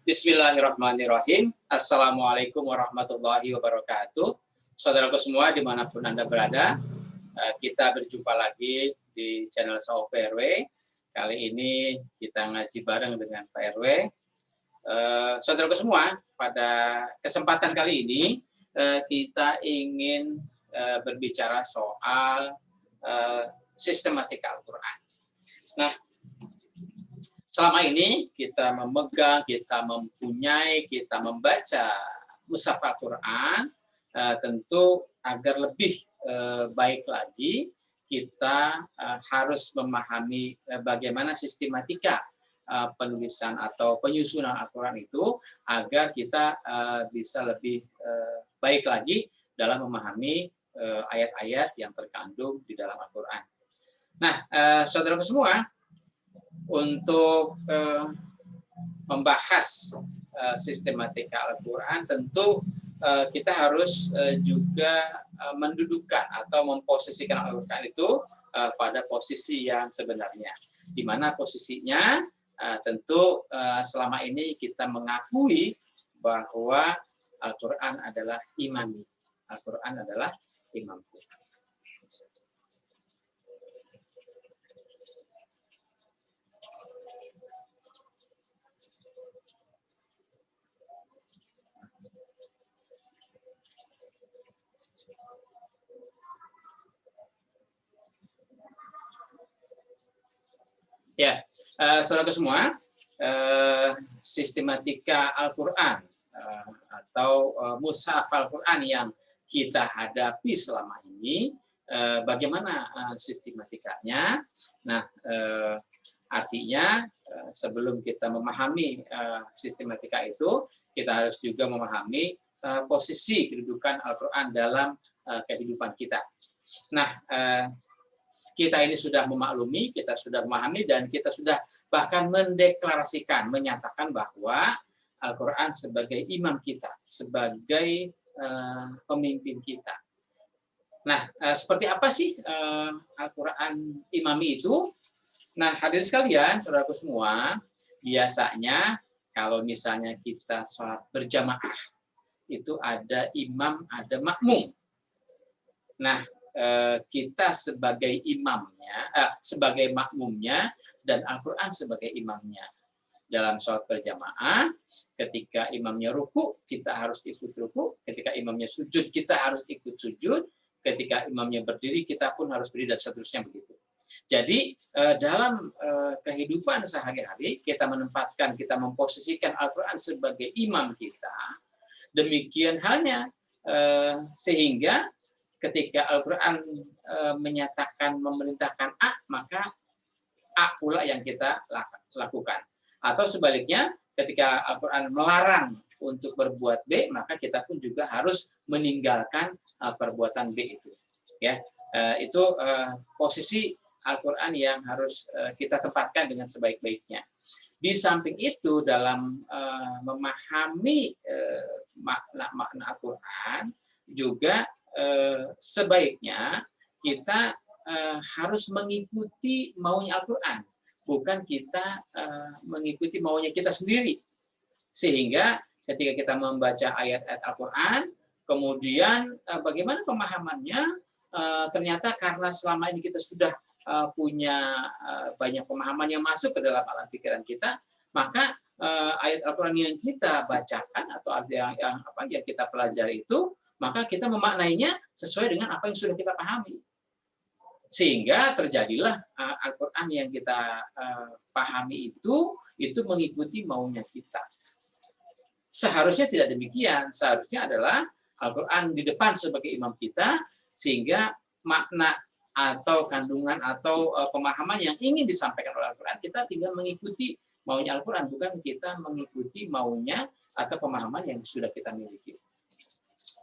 Bismillahirrahmanirrahim. Assalamualaikum warahmatullahi wabarakatuh. Saudaraku semua dimanapun Anda berada, kita berjumpa lagi di channel Sawo PRW. Kali ini kita ngaji bareng dengan Pak RW. Saudaraku semua, pada kesempatan kali ini kita ingin berbicara soal sistematika Al-Quran. Nah, selama ini kita memegang, kita mempunyai, kita membaca mushaf Al-Quran, tentu agar lebih baik lagi kita harus memahami bagaimana sistematika penulisan atau penyusunan Al-Quran itu agar kita bisa lebih baik lagi dalam memahami ayat-ayat yang terkandung di dalam Al-Quran. Nah, saudaraku semua, untuk membahas sistematika Al-Quran, tentu kita harus juga mendudukkan atau memposisikan Al-Quran itu pada posisi yang sebenarnya. Di mana posisinya tentu selama ini kita mengakui bahwa Al-Quran adalah imami. Al-Quran adalah imamku. Ya, saudara semua, sistematika Al-Quran atau mushaf Al-Quran yang kita hadapi selama ini, bagaimana sistematikanya? Nah, artinya sebelum kita memahami sistematika itu, kita harus juga memahami posisi kedudukan Al-Quran dalam kehidupan kita. Nah, kita ini sudah memaklumi, kita sudah memahami, dan kita sudah bahkan mendeklarasikan, menyatakan bahwa Al-Quran sebagai imam kita, sebagai pemimpin kita. Nah, seperti apa sih Al-Quran imami itu? Nah, hadirin sekalian, saudaraku semua, biasanya kalau misalnya kita sholat berjamaah, itu ada imam, ada makmum. Nah, kita sebagai imamnya, sebagai makmumnya, dan Al-Quran sebagai imamnya. Dalam sholat berjamaah, ketika imamnya ruku, kita harus ikut ruku. Ketika imamnya sujud, kita harus ikut sujud. Ketika imamnya berdiri, kita pun harus berdiri, dan seterusnya begitu. Jadi, dalam kehidupan sehari-hari, kita menempatkan, kita memposisikan Al-Quran sebagai imam kita. Demikian halnya, sehingga ketika Al-Quran menyatakan, memerintahkan A, maka A pula yang kita lakukan. Atau sebaliknya, ketika Al-Quran melarang untuk berbuat B, maka kita pun juga harus meninggalkan perbuatan B itu. Ya, itu posisi Al-Quran yang harus kita tempatkan dengan sebaik-baiknya. Di samping itu, dalam memahami makna Al-Quran, juga sebaiknya kita harus mengikuti maunya Al-Quran, bukan kita mengikuti maunya kita sendiri. Sehingga ketika kita membaca ayat-ayat Al-Quran, kemudian bagaimana pemahamannya, ternyata karena selama ini kita sudah punya banyak pemahaman yang masuk ke dalam alam pikiran kita, maka ayat Al-Quran yang kita bacakan atau yang kita pelajari itu, maka kita memaknainya sesuai dengan apa yang sudah kita pahami. Sehingga terjadilah Al-Quran yang kita pahami itu mengikuti maunya kita. Seharusnya tidak demikian. Seharusnya adalah Al-Quran di depan sebagai imam kita, sehingga makna atau kandungan atau pemahaman yang ingin disampaikan oleh Al-Quran, kita tinggal mengikuti maunya Al-Quran, bukan kita mengikuti maunya atau pemahaman yang sudah kita miliki.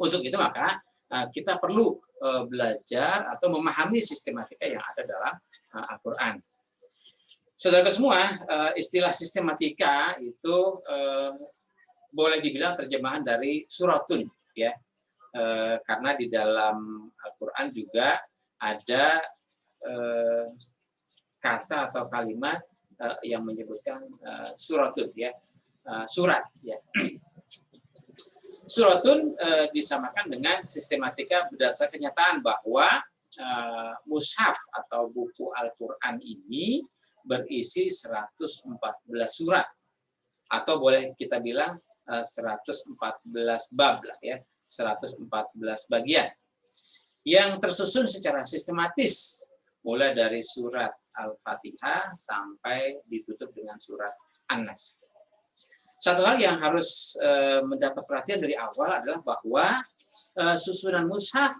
Untuk itu maka kita perlu belajar atau memahami sistematika yang ada dalam Al-Quran. Saudara semua, istilah sistematika itu boleh dibilang terjemahan dari suratun, ya, karena di dalam Al-Quran juga ada kata atau kalimat yang menyebutkan suratun, ya. surat. Ya. Suratun disamakan dengan sistematika berdasarkan kenyataan bahwa mushaf atau buku Al-Quran ini berisi 114 surat, atau boleh kita bilang 114 bab lah ya, 114 bagian yang tersusun secara sistematis mulai dari surat Al-Fatihah sampai ditutup dengan surat An-Nas. Satu hal yang harus mendapat perhatian dari awal adalah bahwa susunan mushaf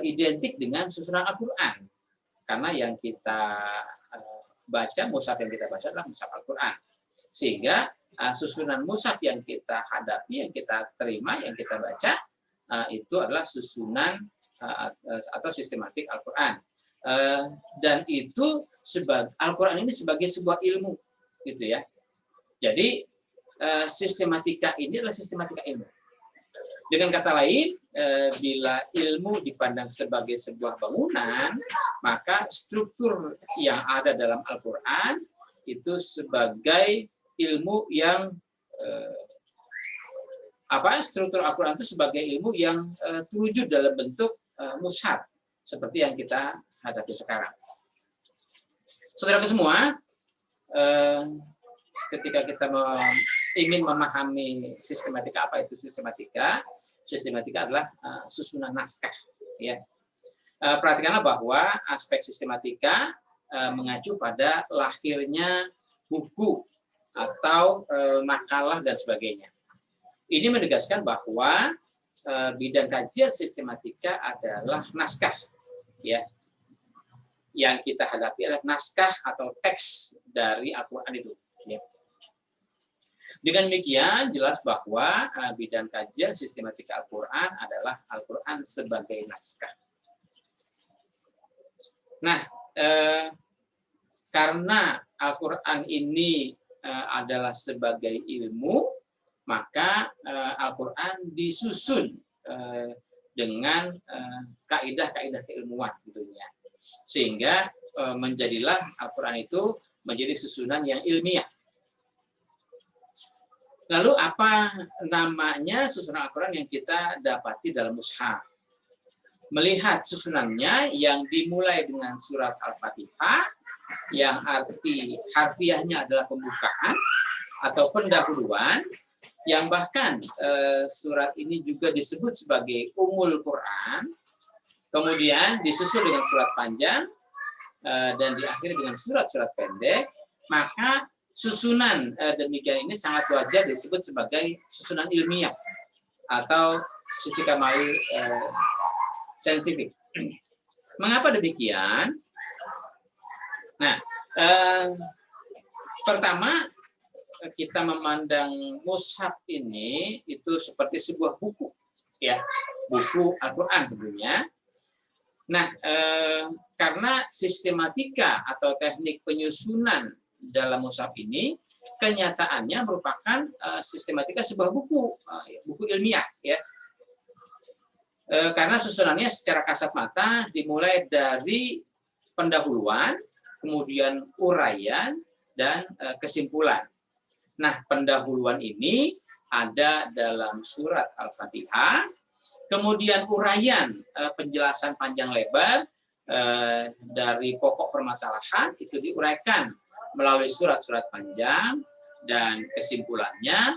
identik dengan susunan Al-Quran, karena yang kita baca, mushaf yang kita baca adalah mushaf Al-Quran, sehingga susunan mushaf yang kita hadapi, yang kita terima, yang kita baca itu adalah susunan atau sistematik Al-Quran, dan itu Al-Quran ini sebagai sebuah ilmu, gitu ya. Jadi sistematika ini adalah sistematika ilmu. Dengan kata lain, bila ilmu dipandang sebagai sebuah bangunan, maka struktur yang ada dalam Al-Quran itu sebagai ilmu yang struktur Al-Quran itu sebagai ilmu yang terwujud dalam bentuk mushaf seperti yang kita hadapi sekarang. Saudara semua, ketika kita ingin memahami sistematika, apa itu sistematika? Sistematika adalah susunan naskah. Ya. Perhatikanlah bahwa aspek sistematika mengacu pada lahirnya buku atau makalah dan sebagainya. Ini menegaskan bahwa bidang kajian sistematika adalah naskah, ya. Yang kita hadapi adalah naskah atau teks dari Al-Quran itu. Ya. Dengan demikian jelas bahwa bidang kajian sistematika Al-Quran adalah Al-Quran sebagai naskah. Nah, karena Al-Quran ini adalah sebagai ilmu, maka Al-Quran disusun dengan kaidah-kaidah keilmuan tentunya, sehingga menjadilah Al-Quran itu menjadi susunan yang ilmiah. Lalu apa namanya susunan Al-Quran yang kita dapati dalam mushaf? Melihat susunannya yang dimulai dengan surat Al-Fatihah, yang arti harfiahnya adalah pembukaan atau pendahuluan, yang bahkan surat ini juga disebut sebagai Ummul Quran, kemudian disusul dengan surat panjang, dan diakhiri dengan surat-surat pendek, maka susunan demikian ini sangat wajar disebut sebagai susunan ilmiah atau secara kamail saintifik. Mengapa demikian? Nah, pertama kita memandang mushaf ini itu seperti sebuah buku, ya, buku Al-Quran tentunya. Nah, karena sistematika atau teknik penyusunan dalam mushaf ini kenyataannya merupakan sistematika sebuah buku, buku ilmiah, ya. Karena susunannya secara kasat mata dimulai dari pendahuluan, kemudian uraian, dan kesimpulan. Nah, pendahuluan ini ada dalam surat Al-Fatihah, kemudian uraian, penjelasan panjang lebar dari pokok permasalahan itu diuraikan melalui surat-surat panjang, dan kesimpulannya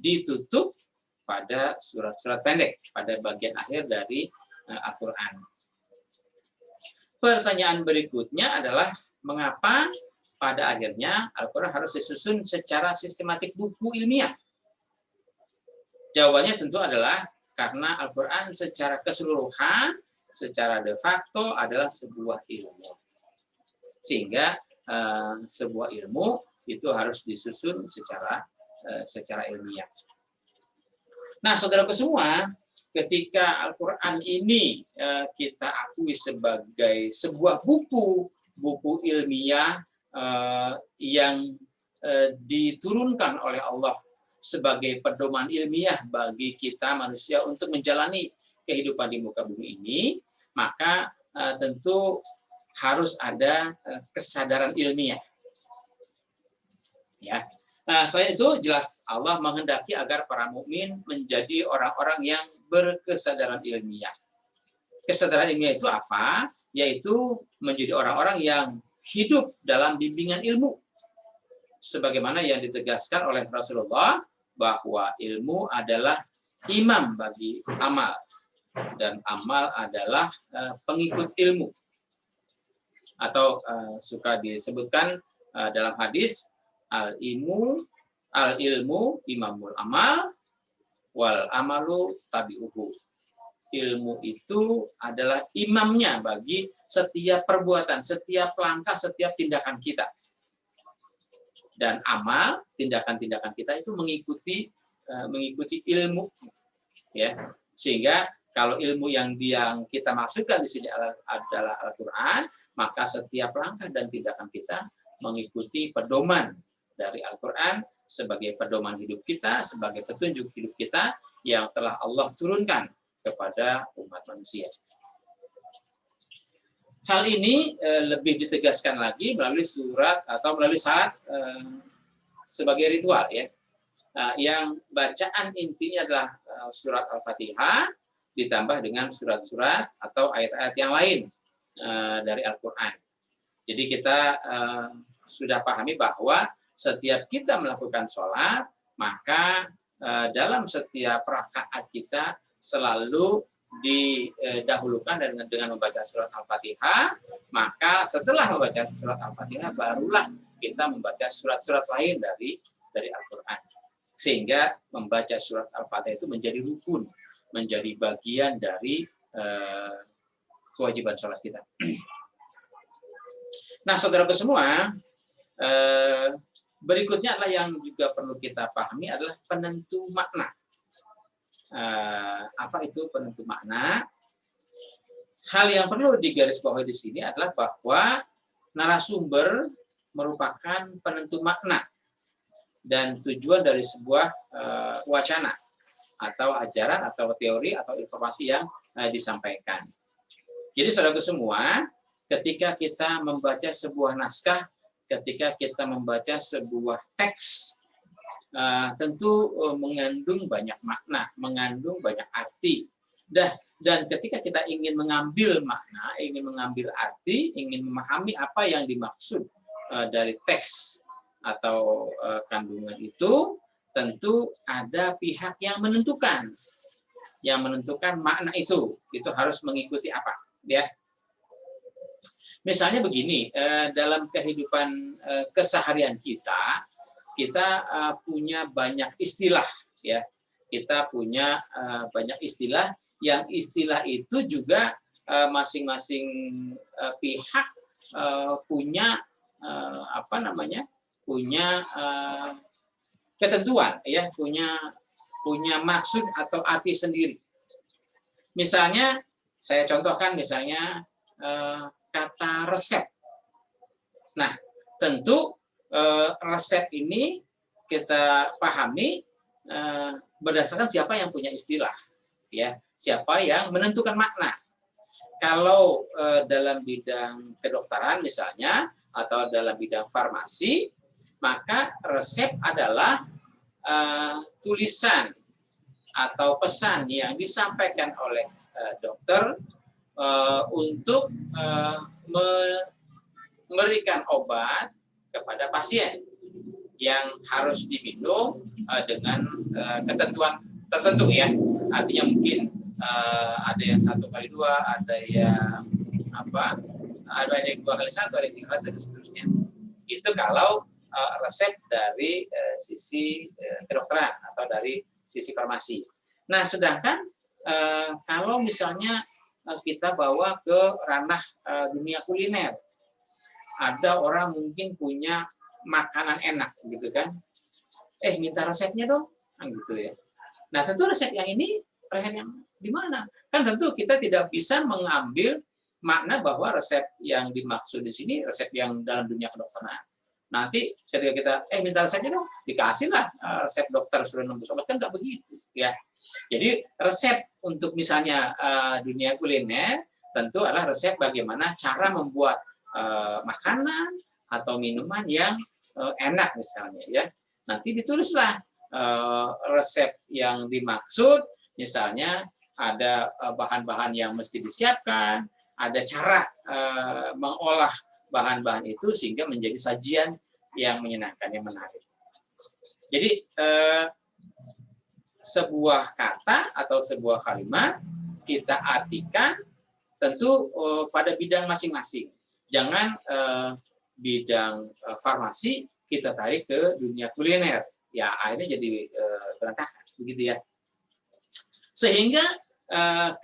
ditutup pada surat-surat pendek, pada bagian akhir dari Al-Quran. Pertanyaan berikutnya adalah mengapa pada akhirnya Al-Quran harus disusun secara sistematik buku ilmiah? Jawabannya tentu adalah karena Al-Quran secara keseluruhan, secara de facto adalah sebuah ilmu. Sehingga sebuah ilmu itu harus disusun secara ilmiah. Nah, saudaraku semua, ketika Al-Quran ini kita akui sebagai sebuah buku ilmiah yang diturunkan oleh Allah sebagai pedoman ilmiah bagi kita manusia untuk menjalani kehidupan di muka bumi ini, maka tentu harus ada kesadaran ilmiah. Ya, Nah, selain itu jelas Allah menghendaki agar para mukmin menjadi orang-orang yang berkesadaran ilmiah. Kesadaran ilmiah itu apa? Yaitu menjadi orang-orang yang hidup dalam bimbingan ilmu. Sebagaimana yang ditegaskan oleh Rasulullah bahwa ilmu adalah imam bagi amal dan amal adalah pengikut ilmu. Atau suka disebutkan dalam hadis al-ilmu imamul amal wal amalu tabi'uhu. Ilmu itu adalah imamnya bagi setiap perbuatan, setiap langkah, setiap tindakan kita. Dan amal, tindakan-tindakan kita itu mengikuti ilmu, ya. Sehingga kalau ilmu yang kita maksudkan di sini adalah Al-Qur'an, maka setiap langkah dan tindakan kita mengikuti pedoman dari Al-Qur'an sebagai pedoman hidup kita, sebagai petunjuk hidup kita yang telah Allah turunkan kepada umat manusia. Hal ini lebih ditegaskan lagi melalui surat atau melalui saat sebagai ritual, ya. Yang bacaan intinya adalah surat Al-Fatihah ditambah dengan surat-surat atau ayat-ayat yang lain dari Al-Qur'an. Jadi kita sudah pahami bahwa setiap kita melakukan sholat, maka dalam setiap rakaat kita selalu didahulukan dengan membaca surat Al-Fatihah, maka setelah membaca surat Al-Fatihah barulah kita membaca surat-surat lain dari Al-Qur'an. Sehingga membaca surat Al-Fatihah itu menjadi rukun, menjadi bagian dari kewajiban sholat kita. Nah, saudaraku semua, berikutnya adalah yang juga perlu kita pahami adalah penentu makna. Apa itu penentu makna? Hal yang perlu digarisbawahi di sini adalah bahwa narasumber merupakan penentu makna dan tujuan dari sebuah wacana atau ajaran atau teori atau informasi yang disampaikan. Jadi saudaraku semua, ketika kita membaca sebuah naskah, ketika kita membaca sebuah teks, tentu mengandung banyak makna, mengandung banyak arti. Dan ketika kita ingin mengambil makna, ingin mengambil arti, ingin memahami apa yang dimaksud dari teks atau kandungan itu, tentu ada pihak yang menentukan makna itu harus mengikuti apa, ya. Misalnya begini, dalam kehidupan keseharian kita punya banyak istilah, ya. Kita punya banyak istilah, yang istilah itu juga masing-masing pihak punya punya ketentuan, ya, punya maksud atau arti sendiri. Misalnya saya contohkan misalnya kata resep. Nah, tentu resep ini kita pahami berdasarkan siapa yang punya istilah, ya, siapa yang menentukan makna. Kalau dalam bidang kedokteran misalnya atau dalam bidang farmasi, maka resep adalah tulisan atau pesan yang disampaikan oleh dokter untuk memberikan obat kepada pasien yang harus diminum dengan ketentuan tertentu, ya. Artinya mungkin ada yang 1x2, ada yang ada yang 2x1, ada yang 3x1 dan seterusnya. Itu kalau resep dari sisi kedokteran atau dari sisi farmasi. Nah, sedangkan kalau misalnya kita bawa ke ranah dunia kuliner, ada orang mungkin punya makanan enak, gitu kan? Minta resepnya dong, gitu ya. Nah, tentu resep yang ini resep yang di mana? Kan tentu kita tidak bisa mengambil makna bahwa resep yang dimaksud di sini resep yang dalam dunia kedokteran. Nanti ketika kita minta resepnya dong, dikasihlah resep dokter sudah nembus obat, kan nggak begitu, ya. Jadi resep untuk misalnya dunia kuliner tentu adalah resep bagaimana cara membuat makanan atau minuman yang enak misalnya, ya. nanti ditulislah resep yang dimaksud, misalnya ada bahan-bahan yang mesti disiapkan, ada cara mengolah bahan-bahan itu sehingga menjadi sajian yang menyenangkan, yang menarik. Jadi sebuah kata atau sebuah kalimat kita artikan tentu pada bidang masing-masing. Jangan bidang farmasi kita tarik ke dunia kuliner, ya akhirnya jadi berantakan, begitu ya. Sehingga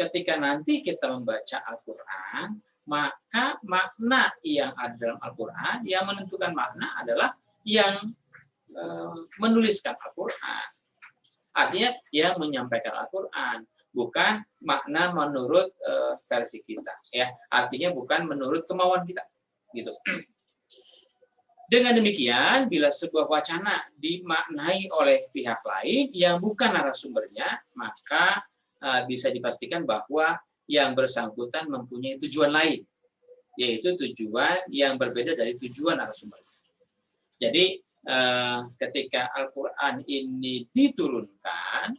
ketika nanti kita membaca Al-Quran, maka makna yang ada dalam Al-Quran, yang menentukan makna adalah yang menuliskan Al-Quran. Artinya yang menyampaikan Al-Quran, bukan makna menurut versi kita, ya. Artinya bukan menurut kemauan kita, gitu. Dengan demikian, bila sebuah wacana dimaknai oleh pihak lain yang bukan narasumbernya, maka bisa dipastikan bahwa yang bersangkutan mempunyai tujuan lain, yaitu tujuan yang berbeda dari tujuan narasumbernya. Jadi, ketika Al-Quran ini diturunkan,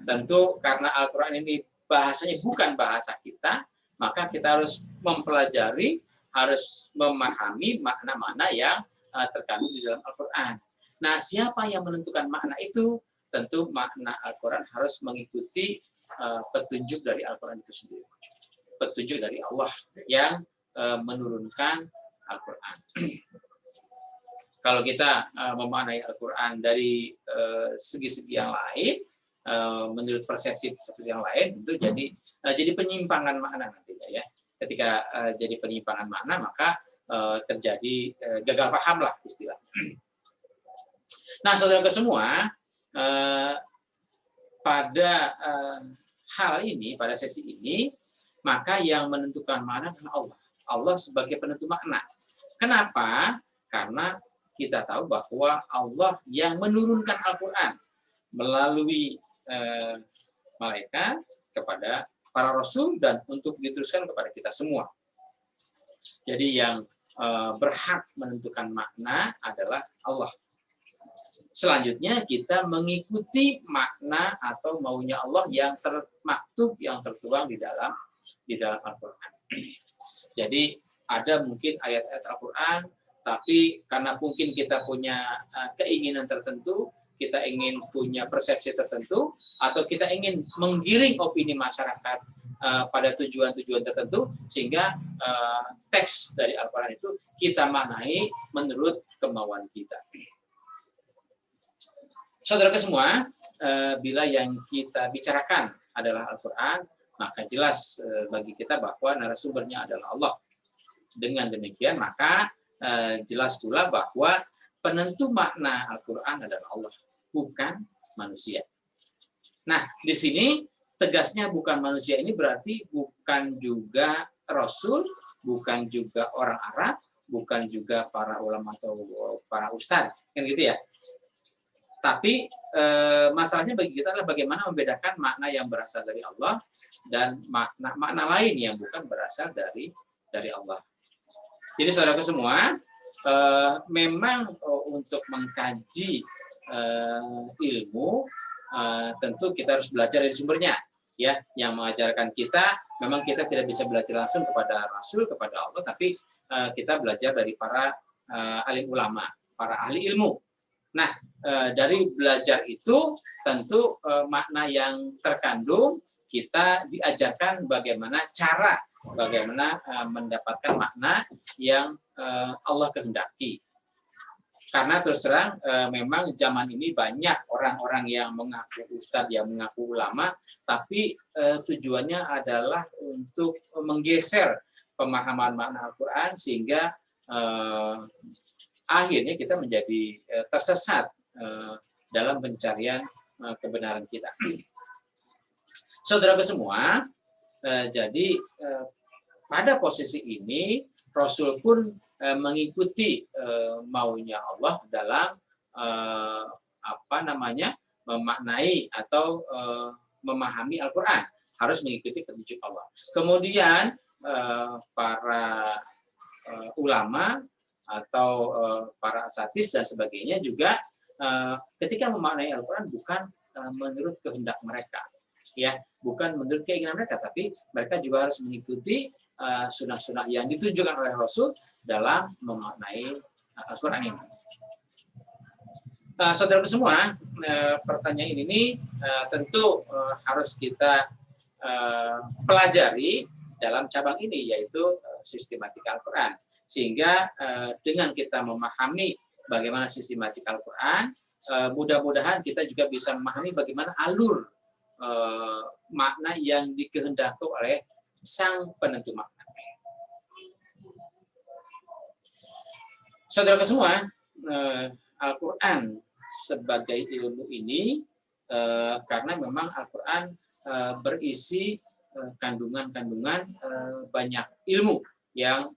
tentu karena Al-Quran ini bahasanya bukan bahasa kita, maka kita harus mempelajari, harus memahami makna-makna yang terkandung di dalam Al-Quran. Nah, siapa yang menentukan makna itu? Tentu makna Al-Quran harus mengikuti petunjuk dari Al-Quran itu sendiri. Petunjuk dari Allah yang menurunkan Al-Quran. Kalau kita memaknai Al-Quran dari segi-segi yang lain, menurut persepsi yang lain, itu jadi penyimpangan makna nantinya, ya. Ketika jadi penyimpangan makna, maka terjadi gagal paham lah istilahnya. Nah, saudara semua, pada hal ini, pada sesi ini, maka yang menentukan makna adalah Allah. Allah sebagai penentu makna. Kenapa? Karena kita tahu bahwa Allah yang menurunkan Al-Quran melalui malaikat kepada para rasul dan untuk diteruskan kepada kita semua. Jadi yang berhak menentukan makna adalah Allah. Selanjutnya kita mengikuti makna atau maunya Allah yang termaktub, yang tertuang di dalam Al-Quran. Jadi ada mungkin ayat-ayat Al-Quran, tapi karena mungkin kita punya keinginan tertentu, kita ingin punya persepsi tertentu, atau kita ingin menggiring opini masyarakat pada tujuan-tujuan tertentu, sehingga teks dari Al-Quran itu kita maknai menurut kemauan kita. Saudara semua, bila yang kita bicarakan adalah Al-Quran, maka jelas bagi kita bahwa narasumbernya adalah Allah. Dengan demikian, maka jelas pula bahwa penentu makna Al-Quran adalah Allah, bukan manusia. Nah, di sini tegasnya bukan manusia ini berarti bukan juga Rasul, bukan juga orang Arab, bukan juga para ulama atau para ustadz, kan gitu ya. Tapi masalahnya bagi kita adalah bagaimana membedakan makna yang berasal dari Allah dan makna lain yang bukan berasal dari Allah. Jadi saudaraku semua, memang untuk mengkaji ilmu tentu kita harus belajar dari sumbernya, ya. Yang mengajarkan kita, memang kita tidak bisa belajar langsung kepada Rasul, kepada Allah, tapi kita belajar dari para alim ulama, para ahli ilmu. Nah, dari belajar itu tentu makna yang terkandung, kita diajarkan bagaimana cara, bagaimana mendapatkan makna yang Allah kehendaki. Karena terus terang memang zaman ini banyak orang-orang yang mengaku ustadz, yang mengaku ulama, tapi tujuannya adalah untuk menggeser pemahaman makna Al-Quran sehingga akhirnya kita menjadi tersesat dalam pencarian kebenaran kita. Saudara semua, jadi pada posisi ini Rasul pun mengikuti maunya Allah dalam memaknai atau memahami Al-Quran, harus mengikuti petunjuk Allah. Kemudian para ulama atau para asatis dan sebagainya juga ketika memaknai Al-Quran bukan menurut kehendak mereka, ya, bukan menurut keinginan mereka, tapi mereka juga harus mengikuti sunnah-sunnah yang ditunjukkan oleh Rasul dalam memaknai Al-Quran ini. Saudara semua, pertanyaan ini tentu harus kita pelajari dalam cabang ini, yaitu sistematika Al-Quran. Sehingga dengan kita memahami bagaimana sistematika Al-Quran, mudah-mudahan kita juga bisa memahami bagaimana alur makna yang dikehendaki oleh sang penentu makna. Saudara semua, Al-Quran sebagai ilmu ini, karena memang Al-Quran berisi kandungan-kandungan banyak ilmu yang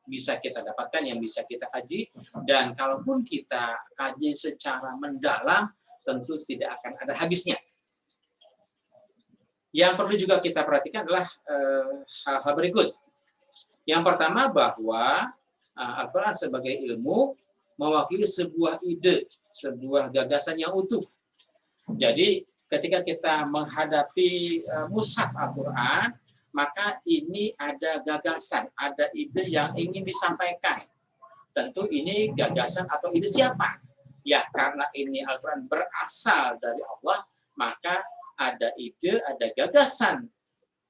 bisa kita dapatkan, yang bisa kita kaji, dan kalaupun kita kaji secara mendalam, tentu tidak akan ada habisnya. Yang perlu juga kita perhatikan adalah hal-hal berikut. Yang pertama, bahwa Al-Quran sebagai ilmu mewakili sebuah ide, sebuah gagasan yang utuh. Jadi ketika kita menghadapi mushaf Al-Quran, maka ini ada gagasan, ada ide yang ingin disampaikan. Tentu ini gagasan atau ide siapa? Ya, karena ini Al-Quran berasal dari Allah, maka ada ide, ada gagasan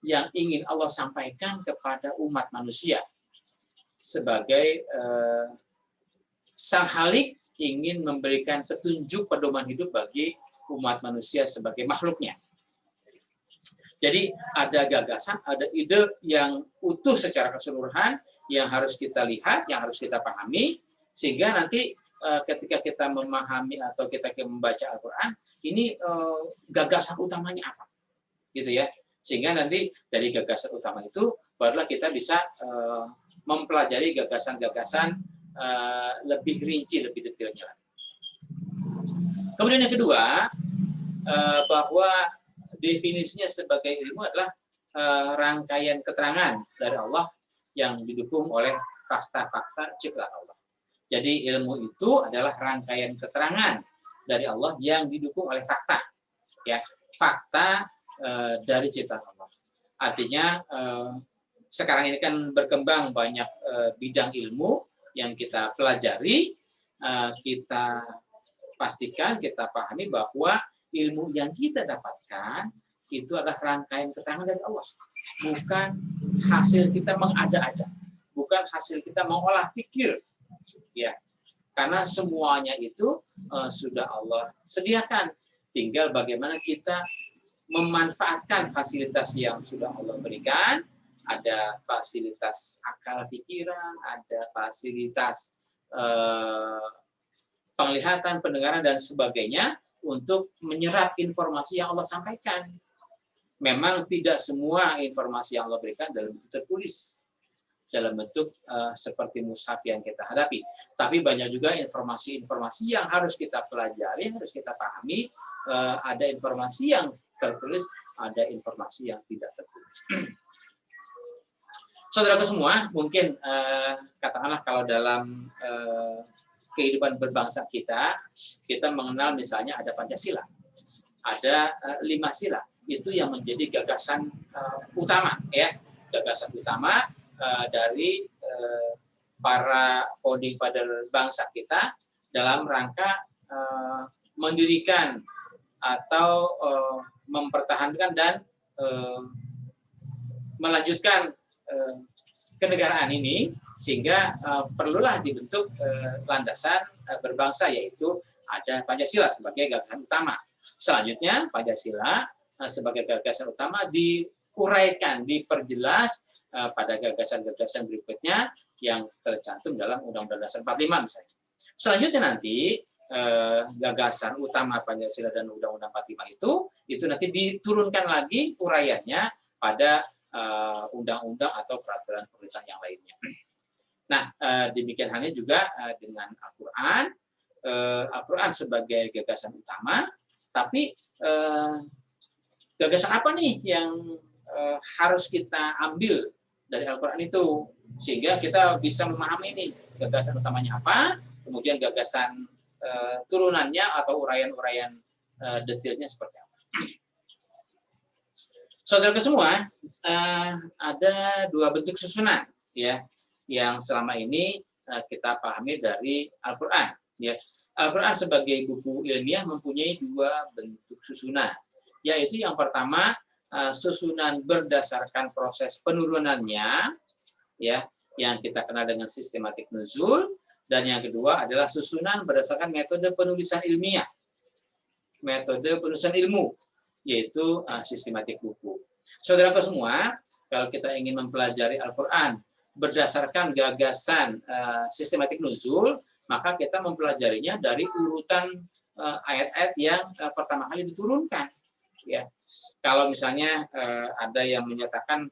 yang ingin Allah sampaikan kepada umat manusia. Sebagai Sang Khalik ingin memberikan petunjuk pedoman hidup bagi umat manusia sebagai makhluknya. Jadi ada gagasan, ada ide yang utuh secara keseluruhan yang harus kita lihat, yang harus kita pahami, sehingga nanti ketika kita memahami atau kita membaca Al-Quran, ini gagasan utamanya apa, gitu ya. Sehingga nanti dari gagasan utama itu barulah kita bisa mempelajari gagasan-gagasan lebih rinci, lebih detailnya. Kemudian yang kedua, bahwa definisinya sebagai ilmu adalah rangkaian keterangan dari Allah yang didukung oleh fakta-fakta ciptaan Allah. Jadi ilmu itu adalah rangkaian keterangan dari Allah yang didukung oleh fakta, ya, fakta dari ciptaan Allah. Artinya sekarang ini kan berkembang banyak bidang ilmu yang kita pelajari, kita pastikan, kita pahami bahwa ilmu yang kita dapatkan itu adalah rangkaian keterangan dari Allah, bukan hasil kita mengada-ada, bukan hasil kita mengolah pikir, ya, karena semuanya itu sudah Allah sediakan. Tinggal bagaimana kita memanfaatkan fasilitas yang sudah Allah berikan. Ada fasilitas akal pikiran, ada fasilitas penglihatan, pendengaran, dan sebagainya untuk menyerap informasi yang Allah sampaikan. Memang tidak semua informasi yang Allah berikan dalam bentuk tertulis, dalam bentuk seperti mushaf yang kita hadapi. Tapi banyak juga informasi-informasi yang harus kita pelajari, harus kita pahami. Ada informasi yang tertulis, ada informasi yang tidak tertulis. Saudaraku semua, mungkin katakanlah kalau dalam kehidupan berbangsa kita mengenal misalnya ada Pancasila, ada 5 sila, itu yang menjadi gagasan utama, ya, gagasan utama dari para founding father bangsa kita dalam rangka mendirikan atau mempertahankan dan melanjutkan kenegaraan ini, sehingga perlulah dibentuk landasan berbangsa, yaitu ada Pancasila sebagai gagasan utama. Selanjutnya Pancasila sebagai gagasan utama diuraikan, diperjelas pada gagasan-gagasan berikutnya yang tercantum dalam Undang-Undang Dasar 45 misalnya. Selanjutnya nanti gagasan utama Pancasila dan Undang-Undang 45 itu nanti diturunkan lagi uraiannya pada undang-undang atau peraturan pemerintah yang lainnya. Nah, demikian halnya juga dengan Al-Quran. Al-Quran sebagai gagasan utama, tapi gagasan apa nih yang harus kita ambil dari Al-Quran itu, sehingga kita bisa memahami ini gagasan utamanya apa, kemudian gagasan turunannya atau uraian-uraian detailnya seperti apa. Saudara semua, ada dua bentuk susunan ya yang selama ini kita pahami dari Al-Qur'an ya. Al-Qur'an sebagai buku ilmiah mempunyai dua bentuk susunan, yaitu yang pertama susunan berdasarkan proses penurunannya ya, yang kita kenal dengan sistematik nuzul, dan yang kedua adalah susunan berdasarkan metode penulisan ilmiah, metode penulisan ilmu, yaitu sistematik buku. Saudaraku semua, kalau kita ingin mempelajari Al-Qur'an berdasarkan gagasan sistematik nuzul, maka kita mempelajarinya dari urutan ayat-ayat yang pertama kali diturunkan. Ya, kalau misalnya ada yang menyatakan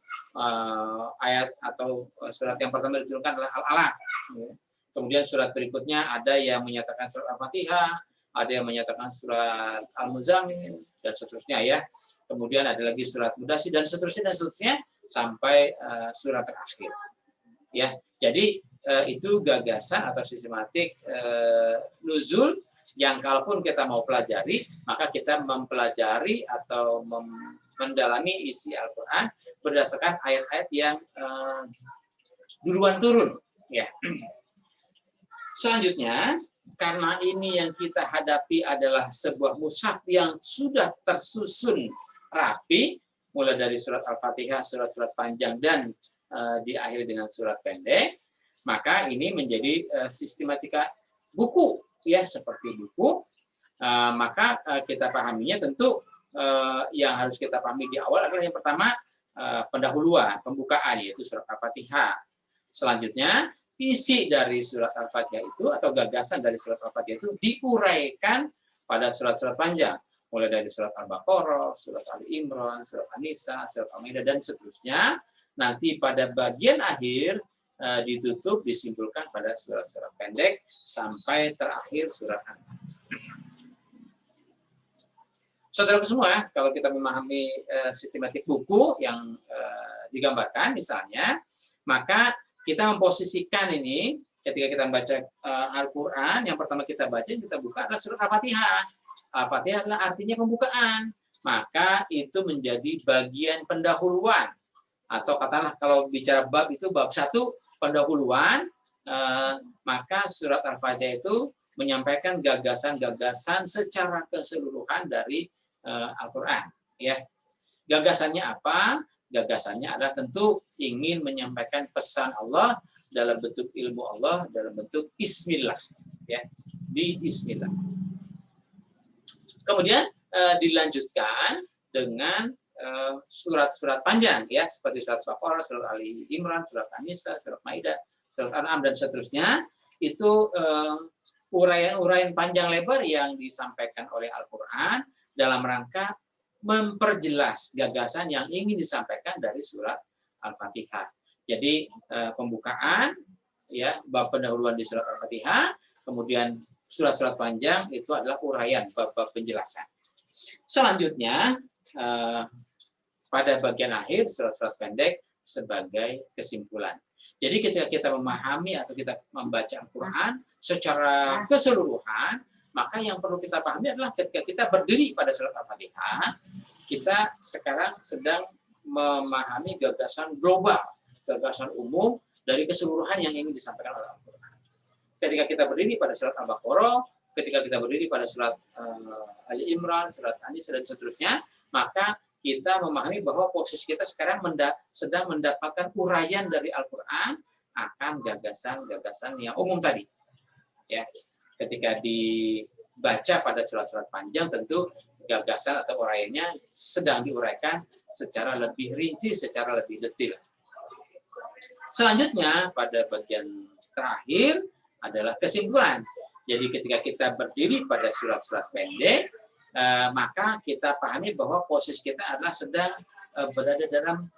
ayat atau surat yang pertama diturunkan adalah Al-Alaq, ya. Kemudian surat berikutnya ada yang menyatakan surat Al-Fatihah, ada yang menyatakan surat Al-Muzammil, dan seterusnya ya. Kemudian ada lagi surat Mudaththir dan seterusnya sampai surat terakhir. Ya, jadi itu gagasan atau sistematik nuzul yang kalaupun kita mau pelajari, maka kita mempelajari atau mendalami isi Al-Qur'an berdasarkan ayat-ayat yang duluan turun. Ya. Selanjutnya, karena ini yang kita hadapi adalah sebuah mushaf yang sudah tersusun rapi, mulai dari surat Al-Fatihah, surat-surat panjang, dan diakhiri dengan surat pendek, maka ini menjadi sistematika buku, ya, seperti buku. Maka kita pahaminya tentu yang harus kita pahami di awal adalah yang pertama pendahuluan, pembukaan, yaitu surat Al-Fatihah. Selanjutnya, isi dari surat Al-Fatihah itu atau gagasan dari surat Al-Fatihah itu diuraikan pada surat-surat panjang, mulai dari surat Al-Baqarah, surat Ali Imran, surat An-Nisa, surat Al-Maidah, dan seterusnya. Nanti pada bagian akhir ditutup, disimpulkan pada surat-surat pendek sampai terakhir surat An-Nas. Saudara semua, kalau kita memahami sistematik buku yang digambarkan misalnya, maka kita memposisikan ini ketika kita membaca Al-Qur'an, yang pertama kita baca, kita buka adalah surat Al-Fatihah. Al-Fatihah adalah artinya pembukaan. Maka itu menjadi bagian pendahuluan. Atau katakanlah kalau bicara bab itu bab 1 pendahuluan, maka surat Al-Fatihah itu menyampaikan gagasan-gagasan secara keseluruhan dari Al-Qur'an. Ya. Gagasannya apa? Gagasannya adalah tentu ingin menyampaikan pesan Allah dalam bentuk ilmu Allah, dalam bentuk Bismillah, ya, di Bismillah. Kemudian dilanjutkan dengan surat-surat panjang, ya, seperti surat Baqarah, surat Ali Imran, surat An-Nisa, surat Maidah, surat An'am, dan seterusnya. Itu uraian-uraian panjang lebar yang disampaikan oleh Al-Qur'an dalam rangka memperjelas gagasan yang ingin disampaikan dari surat Al-Fatihah. Jadi pembukaan, ya, bab pendahuluan di surat Al-Fatihah, kemudian surat-surat panjang itu adalah uraian bab-bab penjelasan. Selanjutnya pada bagian akhir surat-surat pendek sebagai kesimpulan. Jadi ketika kita memahami atau kita membaca Al-Qur'an secara keseluruhan, maka yang perlu kita pahami adalah ketika kita berdiri pada surat Al-Fatihah, kita sekarang sedang memahami gagasan global, gagasan umum dari keseluruhan yang ingin disampaikan oleh Al-Qur'an. Ketika kita berdiri pada surat Al-Baqarah, ketika kita berdiri pada surat Ali Imran, surat An-Nisa, dan seterusnya, maka kita memahami bahwa posisi kita sekarang sedang mendapatkan uraian dari Al-Qur'an akan gagasan-gagasan yang umum tadi. Ya. Ketika dibaca pada surat-surat panjang, tentu gagasan atau uraiannya sedang diuraikan secara lebih rinci, secara lebih detail. Selanjutnya, pada bagian terakhir adalah kesimpulan. Jadi ketika kita berdiri pada surat-surat pendek, maka kita pahami bahwa posisi kita adalah sedang berada dalam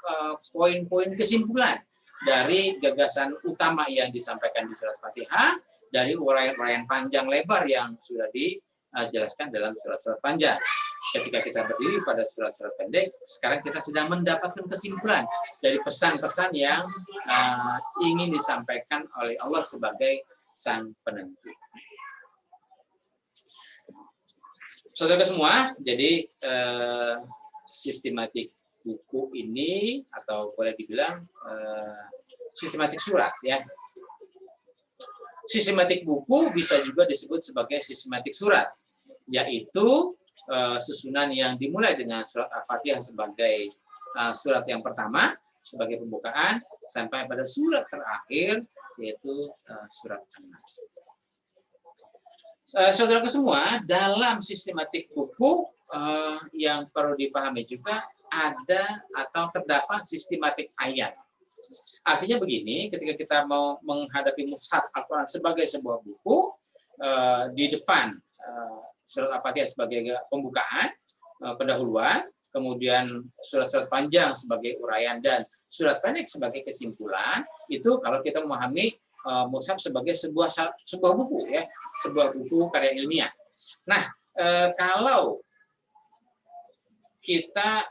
poin-poin kesimpulan dari gagasan utama yang disampaikan di surat Fatihah, dari uraian-uraian panjang lebar yang sudah dijelaskan dalam surat-surat panjang. Ketika kita berdiri pada surat-surat pendek, sekarang kita sedang mendapatkan kesimpulan dari pesan-pesan yang ingin disampaikan oleh Allah sebagai sang penentu. Saudara semua, jadi sistematik buku ini atau boleh dibilang sistematik surat ya. Sistematik buku bisa juga disebut sebagai sistematik surat, yaitu susunan yang dimulai dengan surat Al-Fatihah sebagai surat yang pertama sebagai pembukaan sampai pada surat terakhir yaitu surat An-Nas. Saudara semua, dalam sistematik buku yang perlu dipahami juga ada atau terdapat sistematik ayat. Artinya begini, ketika kita mau menghadapi mushaf Al-Quran sebagai sebuah buku, di depan surat Al-Fatihah sebagai pembukaan, pendahuluan, kemudian surat-surat panjang sebagai uraian dan surat pendek sebagai kesimpulan, itu kalau kita memahami mushaf sebagai sebuah buku ya, sebuah buku karya ilmiah. Nah, kalau kita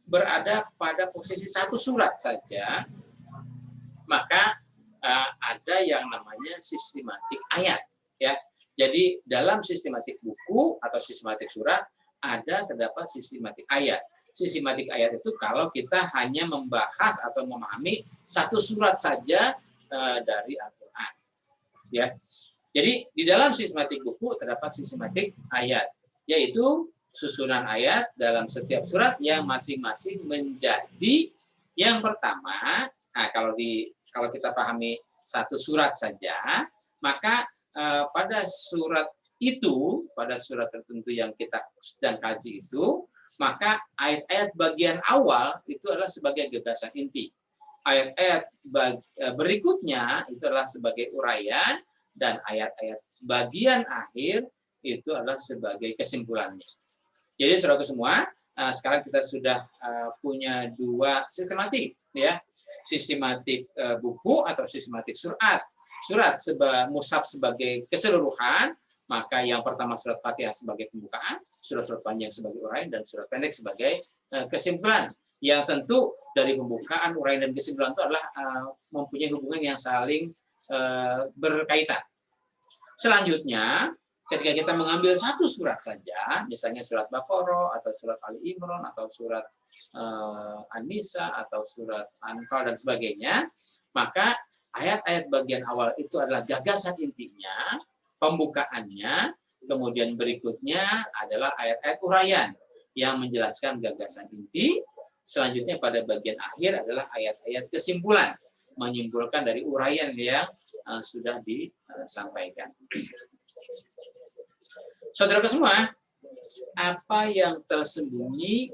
berada pada posisi satu surat saja, maka ada yang namanya sistematik ayat ya. Jadi dalam sistematik buku atau sistematik surat terdapat sistematik ayat. Sistematik ayat itu kalau kita hanya membahas atau memahami satu surat saja dari Al-Quran ya. Jadi di dalam sistematik buku terdapat sistematik ayat, yaitu susunan ayat dalam setiap surat yang masing-masing menjadi yang pertama. Nah, kalau kita pahami satu surat saja, maka pada surat itu, pada surat tertentu yang kita sedang kaji itu, maka ayat-ayat bagian awal itu adalah sebagai gagasan inti. Ayat-ayat berikutnya itu adalah sebagai uraian, dan ayat-ayat bagian akhir itu adalah sebagai kesimpulannya. Jadi saudara semua, sekarang kita sudah punya dua sistematik ya, sistematik buku atau sistematik surat. Surat mushaf sebagai keseluruhan, maka yang pertama surat Fatihah sebagai pembukaan, surat-surat panjang sebagai uraian, dan surat pendek sebagai kesimpulan. Yang tentu dari pembukaan, uraian, dan kesimpulan itu adalah mempunyai hubungan yang saling berkaitan. Selanjutnya, ketika kita mengambil satu surat saja, misalnya surat Baqarah atau surat Ali Imran atau surat An-Nisa atau surat Anfal dan sebagainya, maka ayat-ayat bagian awal itu adalah gagasan intinya, pembukaannya, kemudian berikutnya adalah ayat-ayat uraian yang menjelaskan gagasan inti. Selanjutnya pada bagian akhir adalah ayat-ayat kesimpulan, menyimpulkan dari uraian yang sudah disampaikan. Saudara semua, apa yang tersembunyi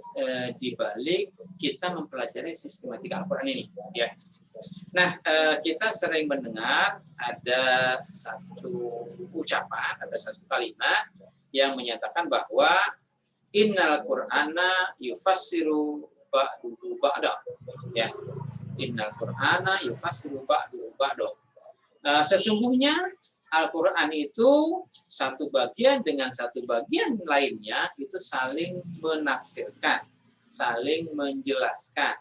di balik kita mempelajari sistematika Al-Quran ini? Ya. Nah, kita sering mendengar ada satu ucapan, ada satu kalimat yang menyatakan bahwa innal Qur'ana yufassiru ba'duhu ba'da. Ya. Innal Qur'ana yufassiru ba'duhu ba'da. Sesungguhnya Al-Quran itu satu bagian dengan satu bagian lainnya itu saling menafsirkan, saling menjelaskan,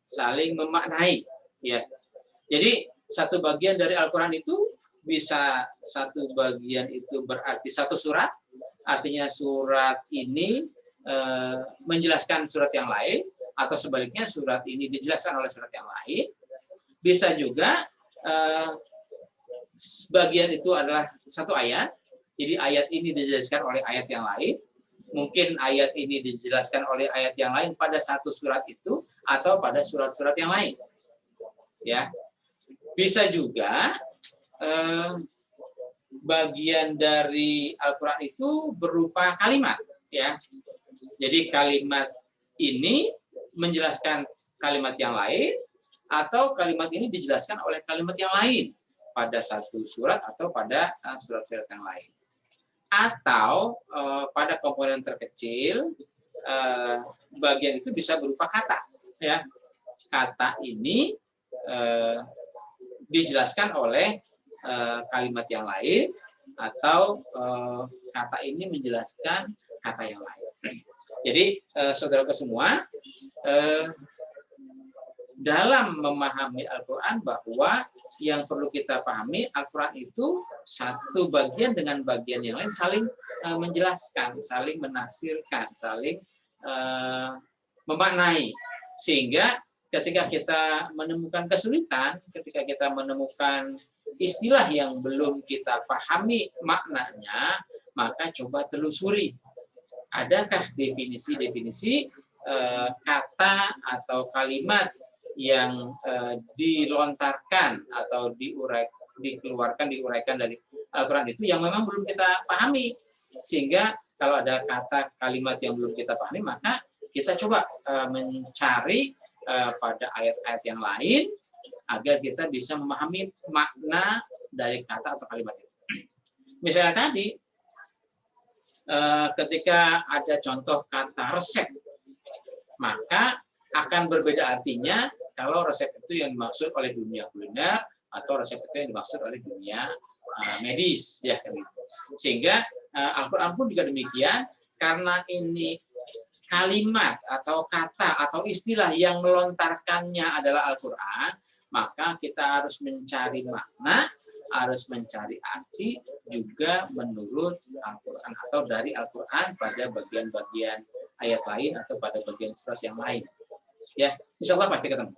saling memaknai. Ya. Jadi satu bagian dari Al-Quran itu bisa satu bagian itu berarti satu surat, artinya surat ini menjelaskan surat yang lain, atau sebaliknya surat ini dijelaskan oleh surat yang lain. Bisa juga sebagian itu adalah satu ayat, jadi ayat ini dijelaskan oleh ayat yang lain, mungkin ayat ini dijelaskan oleh ayat yang lain pada satu surat itu, atau pada surat-surat yang lain. Ya, bisa juga bagian dari Al-Quran itu berupa kalimat. Ya, jadi kalimat ini menjelaskan kalimat yang lain, atau kalimat ini dijelaskan oleh kalimat yang lain pada satu surat atau pada surat-surat yang lain. Atau pada komponen terkecil, bagian itu bisa berupa kata. Ya. Kata ini dijelaskan oleh kalimat yang lain, atau kata ini menjelaskan kata yang lain. Jadi saudara semua, dalam memahami Al-Quran bahwa yang perlu kita pahami, Al-Quran itu satu bagian dengan bagian yang lain saling menjelaskan, saling menafsirkan, saling memaknai. Sehingga ketika kita menemukan kesulitan, ketika kita menemukan istilah yang belum kita pahami maknanya, maka coba telusuri. Adakah definisi-definisi kata atau kalimat yang dilontarkan atau diuraikan dari Al-Quran itu yang memang belum kita pahami, sehingga kalau ada kata kalimat yang belum kita pahami maka kita coba mencari pada ayat-ayat yang lain agar kita bisa memahami makna dari kata atau kalimat itu. Misalnya tadi ketika ada contoh kata resep, maka akan berbeda artinya kalau resep itu yang dimaksud oleh dunia kuliner atau resep itu yang dimaksud oleh dunia medis, ya. Sehingga Al-Quran pun juga demikian, karena ini kalimat atau kata atau istilah yang melontarkannya adalah Al-Quran, maka kita harus mencari makna, harus mencari arti juga menurut Al-Quran atau dari Al-Quran pada bagian-bagian ayat lain atau pada bagian surat yang lain. Ya, insya Allah pasti ketemu.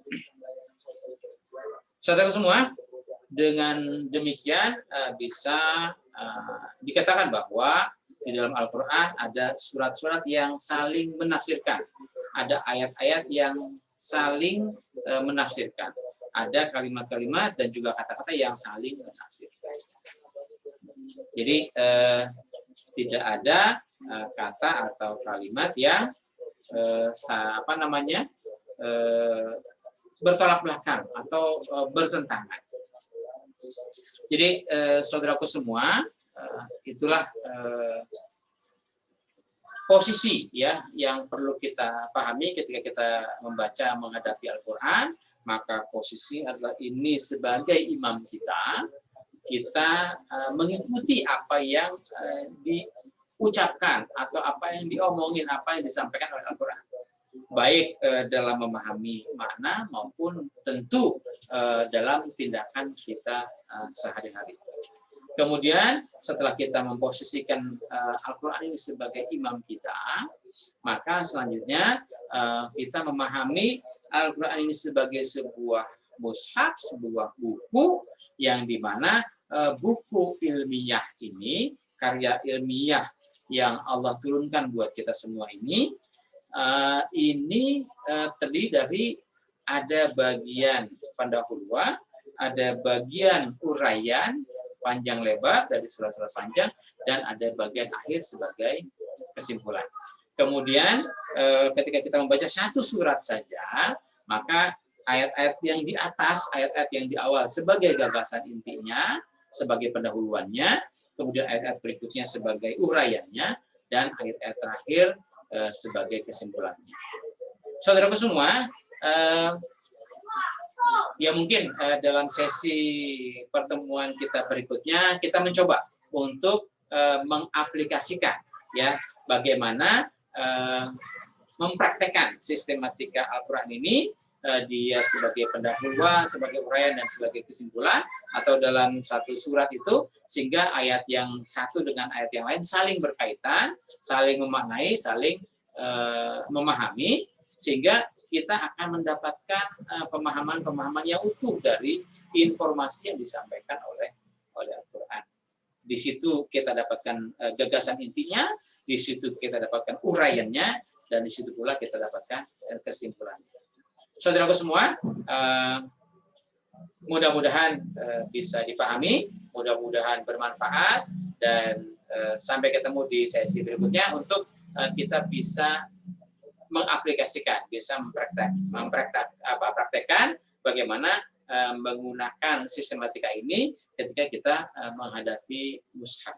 Saudara semua, dengan demikian bisa dikatakan bahwa di dalam Al-Quran ada surat-surat yang saling menafsirkan, ada ayat-ayat yang saling menafsirkan, ada kalimat-kalimat dan juga kata-kata yang saling menafsirkan. Jadi tidak ada kata atau kalimat yang bertolak belakang atau bertentangan. Jadi saudaraku semua, itulah posisi ya yang perlu kita pahami ketika kita membaca menghadapi Al-Quran. Maka posisi adalah ini sebagai imam kita mengikuti apa yang diucapkan atau apa yang diomongin, apa yang disampaikan oleh Al-Quran, baik dalam memahami makna maupun tentu dalam tindakan kita sehari-hari. Kemudian setelah kita memposisikan Al-Quran ini sebagai imam kita, maka selanjutnya kita memahami Al-Quran ini sebagai sebuah mushaf, sebuah buku yang dimana buku ilmiah ini, karya ilmiah yang Allah turunkan buat kita semua ini terdiri dari ada bagian pendahuluan, ada bagian uraian panjang lebar dari surat-surat panjang, dan ada bagian akhir sebagai kesimpulan. Kemudian ketika kita membaca satu surat saja, maka ayat-ayat yang di atas, ayat-ayat yang di awal sebagai gagasan intinya, sebagai pendahuluannya, kemudian ayat-ayat berikutnya sebagai uraiannya, dan ayat-ayat terakhir sebagai kesimpulannya. Saudaraku semua, ya mungkin dalam sesi pertemuan kita berikutnya kita mencoba untuk mengaplikasikan ya bagaimana mempraktekkan sistematika Al-Quran ini, dia sebagai pendahuluan, sebagai uraian, dan sebagai kesimpulan, atau dalam satu surat itu, sehingga ayat yang satu dengan ayat yang lain saling berkaitan, saling memaknai, saling memahami, sehingga kita akan mendapatkan pemahaman-pemahaman yang utuh dari informasi yang disampaikan oleh Al-Quran. Di situ kita dapatkan gagasan intinya, di situ kita dapatkan uraiannya, dan di situ pula kita dapatkan kesimpulannya. Saudaraku semua, mudah-mudahan bisa dipahami, mudah-mudahan bermanfaat, dan sampai ketemu di sesi berikutnya untuk kita bisa mengaplikasikan, bisa mempraktekkan bagaimana menggunakan sistematika ini ketika kita menghadapi mushaf.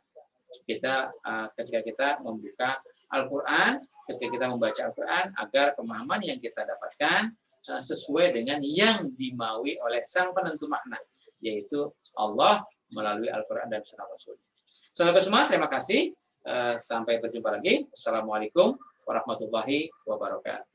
Ketika kita membuka Al-Quran, ketika kita membaca Al-Quran, agar pemahaman yang kita dapatkan sesuai dengan yang dimaui oleh sang penentu makna, yaitu Allah melalui Al-Quran dan Sunnah Rasul. Saudara semua, terima kasih. Sampai berjumpa lagi. Assalamualaikum warahmatullahi wabarakatuh.